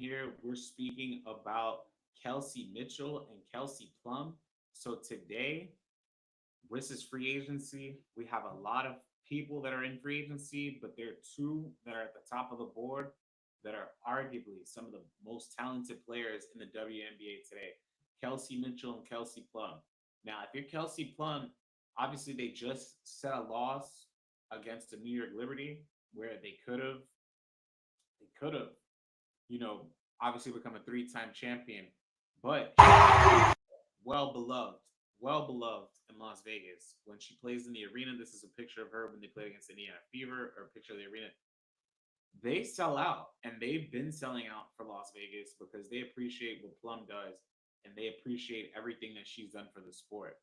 here. We're speaking about Kelsey Mitchell and Kelsey Plum. So today, this is free agency. We have a lot of people that are in free agency, but there are two that are at the top of the board that are arguably some of the most talented players in the WNBA today. Kelsey Mitchell and Kelsey Plum. Now, if you're Kelsey Plum, obviously they just set a loss against the New York Liberty where they could have, you know, obviously become a three-time champion, but well beloved, well beloved in Las Vegas. When she plays in the arena, this is a picture of her when they played against Indiana Fever, or a picture of the arena. They sell out, and they've been selling out for Las Vegas because they appreciate what Plum does, and they appreciate everything that she's done for the sport.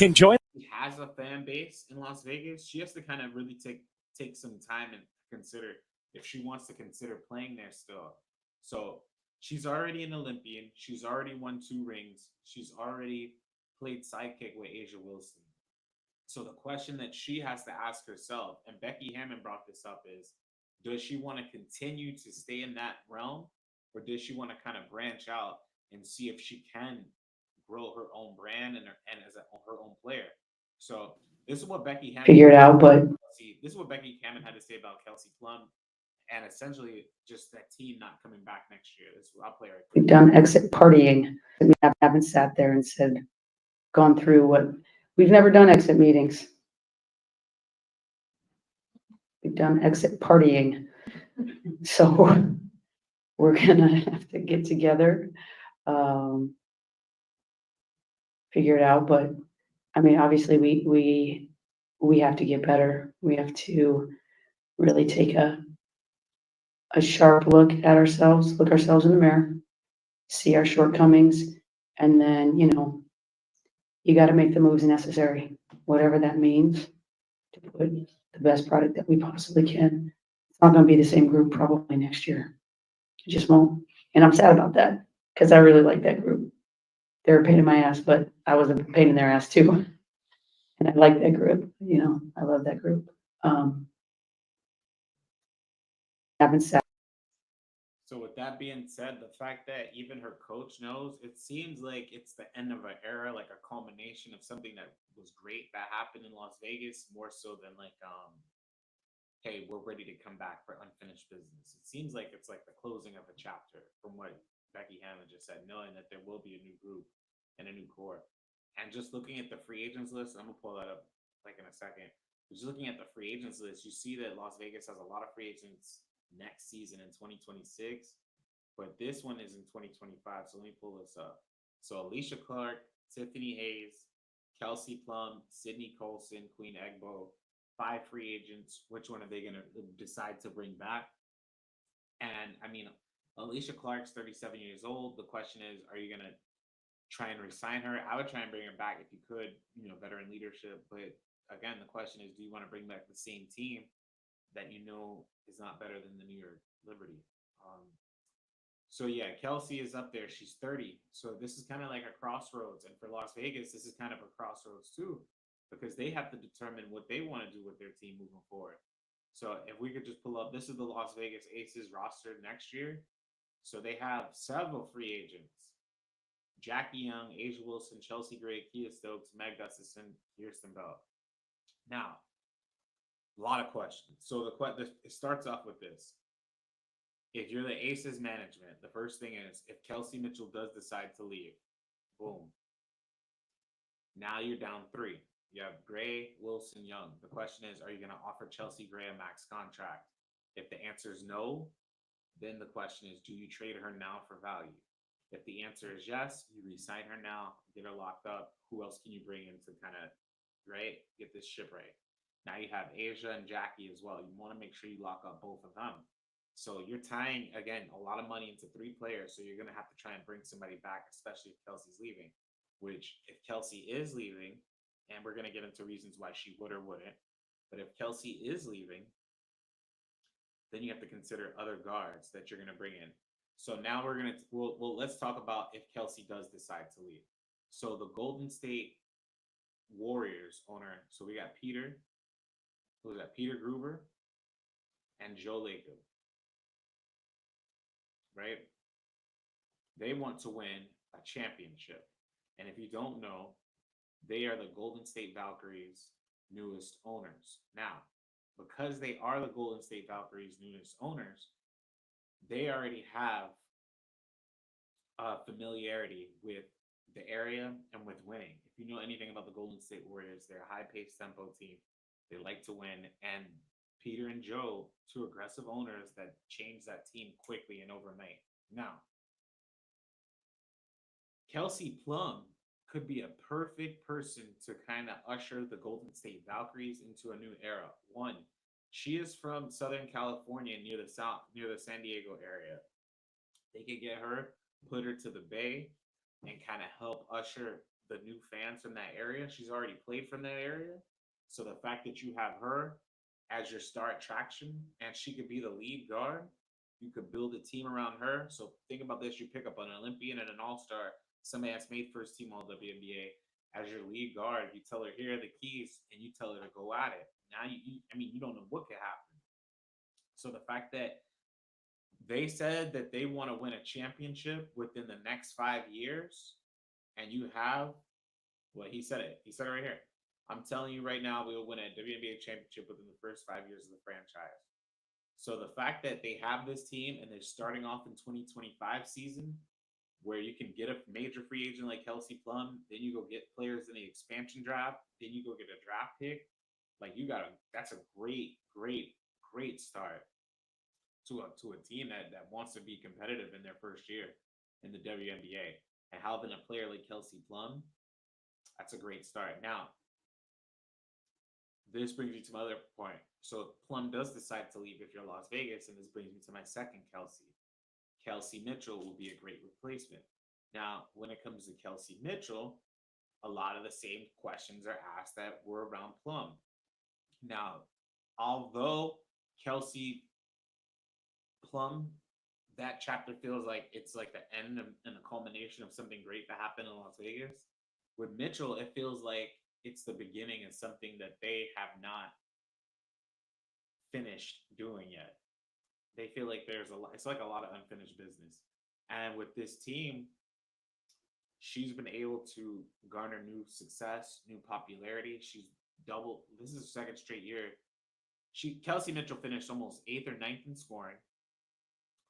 Enjoy. She has a fan base in Las Vegas. She has to kind of really take some time and consider if she wants to consider playing there still. So she's already an Olympian. She's already won two rings. She's already played sidekick with Asia Wilson. So the question that she has to ask herself, and Becky Hammond brought this up, is does she want to continue to stay in that realm, or does she want to kind of branch out and see if she can grow her own brand and as her own player? So this is what Becky Hammond figure it out, but see. This is what Becky Hammond had to say about Kelsey Plum, and essentially just that team not coming back next year. This I'll play right quick. we've done exit partying. We haven't sat there and said, gone through what we've never done exit meetings. We've done exit partying. So we're gonna have to get together, um, figure it out. But I mean, obviously we have to get better. We have to really take a sharp look at ourselves, look ourselves in the mirror, see our shortcomings, and then, you got to make the moves necessary, whatever that means, to put the best product that we possibly can. It's not going to be the same group probably next year. It just won't. And I'm sad about that because I really like that group. They're a pain in my ass, but I was a pain in their ass too. And I like that group. I love that group. Haven't sat. So with that being said, the fact that even her coach knows, it seems like it's the end of an era, like a culmination of something that was great that happened in Las Vegas, more so than like hey, we're ready to come back for unfinished business. It seems like it's like the closing of a chapter from what Becky Hammond just said, knowing that there will be a new group and a new core. And just looking at the free agents list, I'm gonna pull that up like in a second. Just looking at the free agents list, you see that Las Vegas has a lot of free agents next season in 2026, but this one is in 2025. So let me pull this up. So Alicia Clark, Tiffany Hayes, Kelsey Plum, Sydney Colson, Queen Egbo, five free agents. Which one are they going to decide to bring back? And I mean, Alicia Clark's 37 years old. The question is, are you going to try and resign her? I would try and bring her back if you could, veteran leadership. But again, the question is, do you want to bring back the same team that is not better than the New York Liberty? So yeah, Kelsey is up there. She's 30. So this is kind of like a crossroads. And for Las Vegas, this is kind of a crossroads too, because they have to determine what they want to do with their team moving forward. So if we could just pull up, this is the Las Vegas Aces roster next year. So they have several free agents: Jackie Young, Asia Wilson, Chelsea Gray, Kia Stokes, Meg Gustafson, Kirsten Bell. Now, a lot of questions. So it starts off with this. If you're the Aces management, the first thing is if Kelsey Mitchell does decide to leave, boom. Now you're down three. You have Gray, Wilson, Young. The question is, are you going to offer Chelsea Gray a max contract? If the answer is no, then the question is, do you trade her now for value? If the answer is yes, you resign her now, get her locked up. Who else can you bring in to kind of, right, get this ship right? Now you have Asia and Jackie as well. You want to make sure you lock up both of them. So you're tying, again, a lot of money into three players. So you're going to have to try and bring somebody back, especially if Kelsey's leaving. Which, if Kelsey is leaving, and we're going to get into reasons why she would or wouldn't, but if Kelsey is leaving, then you have to consider other guards that you're going to bring in. So now let's talk about if Kelsey does decide to leave. So the Golden State Warriors owner, so we got Peter Gruber and Joe Lacob. right? They want to win a championship. And if you don't know, they are the Golden State Valkyries' newest owners. Now, because they are the Golden State Valkyries' newest owners, they already have familiarity with the area and with winning. If you know anything about the Golden State Warriors, they're a high-paced tempo team. They like to win, and Peter and Joe, two aggressive owners that changed that team quickly and overnight. Now, Kelsey Plum could be a perfect person to kind of usher the Golden State Valkyries into a new era. One, she is from Southern California, near the South, near the San Diego area. They could get her, put her to the Bay, and kind of help usher the new fans from that area. She's already played from that area. So the fact that you have her as your star attraction and she could be the lead guard, you could build a team around her. So think about this: you pick up an Olympian and an all-star, somebody that's made first team all WNBA as your lead guard. You tell her, here are the keys, and you tell her to go at it. Now I mean, you don't know what could happen. So the fact that they said that they want to win a championship within the next 5 years, and you have, well, he said it. He said it right here. I'm telling you right now, we will win a WNBA championship within the first 5 years of the franchise. So the fact that they have this team and they're starting off in 2025 season, where you can get a major free agent like Kelsey Plum, then you go get players in the expansion draft, then you go get a draft pick. Like that's a great start to a team that wants to be competitive in their first year in the WNBA. And having a player like Kelsey Plum, that's a great start. Now, this brings me to my other point. So if Plum does decide to leave if you're Las Vegas, and this brings me to my second Kelsey. Kelsey Mitchell will be a great replacement. Now, when it comes to Kelsey Mitchell, a lot of the same questions are asked that were around Plum. Now, although Kelsey Plum, that chapter feels like it's like the end and the culmination of something great that happened in Las Vegas. With Mitchell, it feels like it's the beginning of something that they have not finished doing yet. They feel like there's a lot, it's like a lot of unfinished business. And with this team, she's been able to garner new success, new popularity. She's doubled. This is her second straight year. Kelsey Mitchell finished almost 8th or 9th in scoring,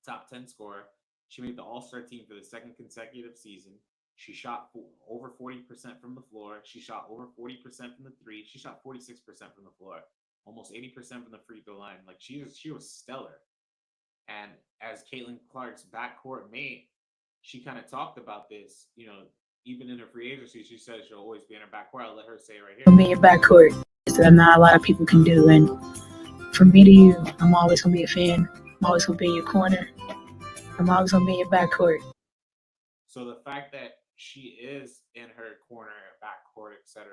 top 10 scorer. She made the All-Star team for the second consecutive season. She shot over 40% from the floor. She shot over 40% from the three. She shot 46% from the floor, almost 80% from the free throw line. Like she was stellar. And as Caitlin Clark's backcourt mate, she kind of talked about this, even in her free agency, she said she'll always be in her backcourt. I'll let her say it right here. Be in your backcourt is that not a lot of people can do. And from me to you, I'm always going to be a fan. I'm always going to be in your corner. I'm always going to be in your backcourt. So the fact that she is in her corner, backcourt, etc.,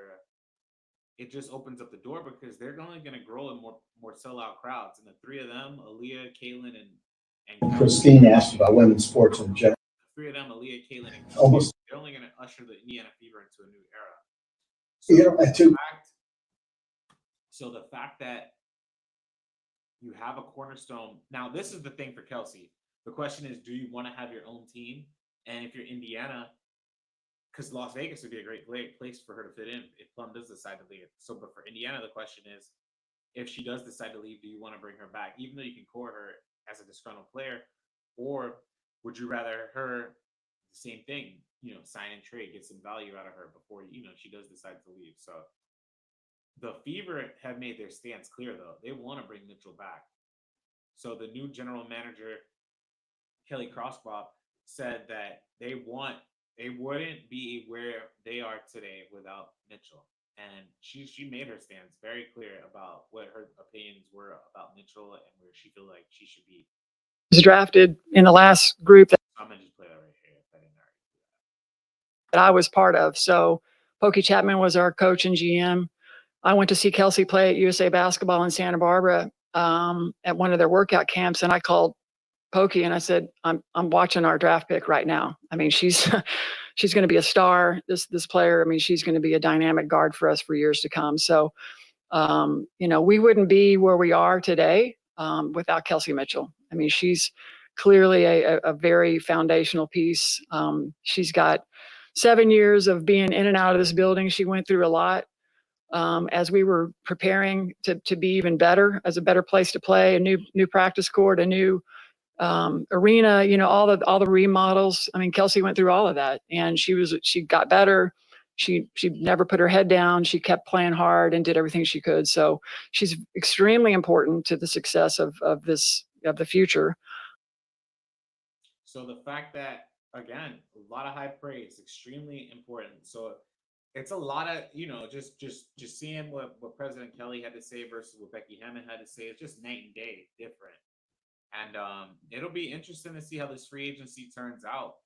it just opens up the door because they're only going to grow in more sellout crowds. And the three of them, Aaliyah, Caitlin, and Christine asked about women's sports in general. The three of them, Aaliyah, Caitlin, and Almost. They're only going to usher the Indiana Fever into a new era. So the fact that you have a cornerstone. Now, this is the thing for Kelsey. The question is, do you want to have your own team? And if you're Indiana, because Las Vegas would be a great place for her to fit in if Plum does decide to leave. So, but for Indiana, the question is, if she does decide to leave, do you want to bring her back? Even though you can core her as a disgruntled player, or would you rather her, the same thing, sign and trade, get some value out of her before, she does decide to leave. So the Fever have made their stance clear, though. They want to bring Mitchell back. So the new general manager, Kelly Crossbop, said that they wouldn't be where they are today without Mitchell. And she made her stance very clear about what her opinions were about Mitchell and where she feel like she should be. Was drafted in the last group that I'm gonna just play that right here if I didn't already do that I was part of. So Pokey Chapman was our coach and GM. I went to see Kelsey play at USA Basketball in Santa Barbara at one of their workout camps, and I called Pokey and I said, I'm watching our draft pick right now. I mean, she's going to be a star, this player. I mean, she's going to be a dynamic guard for us for years to come. So, we wouldn't be where we are today without Kelsey Mitchell. I mean, she's clearly a very foundational piece. She's got 7 years of being in and out of this building. She went through a lot as we were preparing to be even better, as a better place to play, a new practice court, a new arena, all the remodels. I mean, Kelsey went through all of that, and she got better. She never put her head down. She kept playing hard and did everything she could. So she's extremely important to the success of the future. So the fact that, again, a lot of high praise, extremely important. So it's a lot of, just seeing what President Kelly had to say versus what Becky Hammond had to say. It's just night and day different. And it'll be interesting to see how this free agency turns out.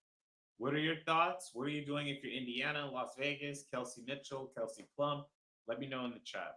What are your thoughts? What are you doing if you're Indiana, Las Vegas, Kelsey Mitchell, Kelsey Plum? Let me know in the chat.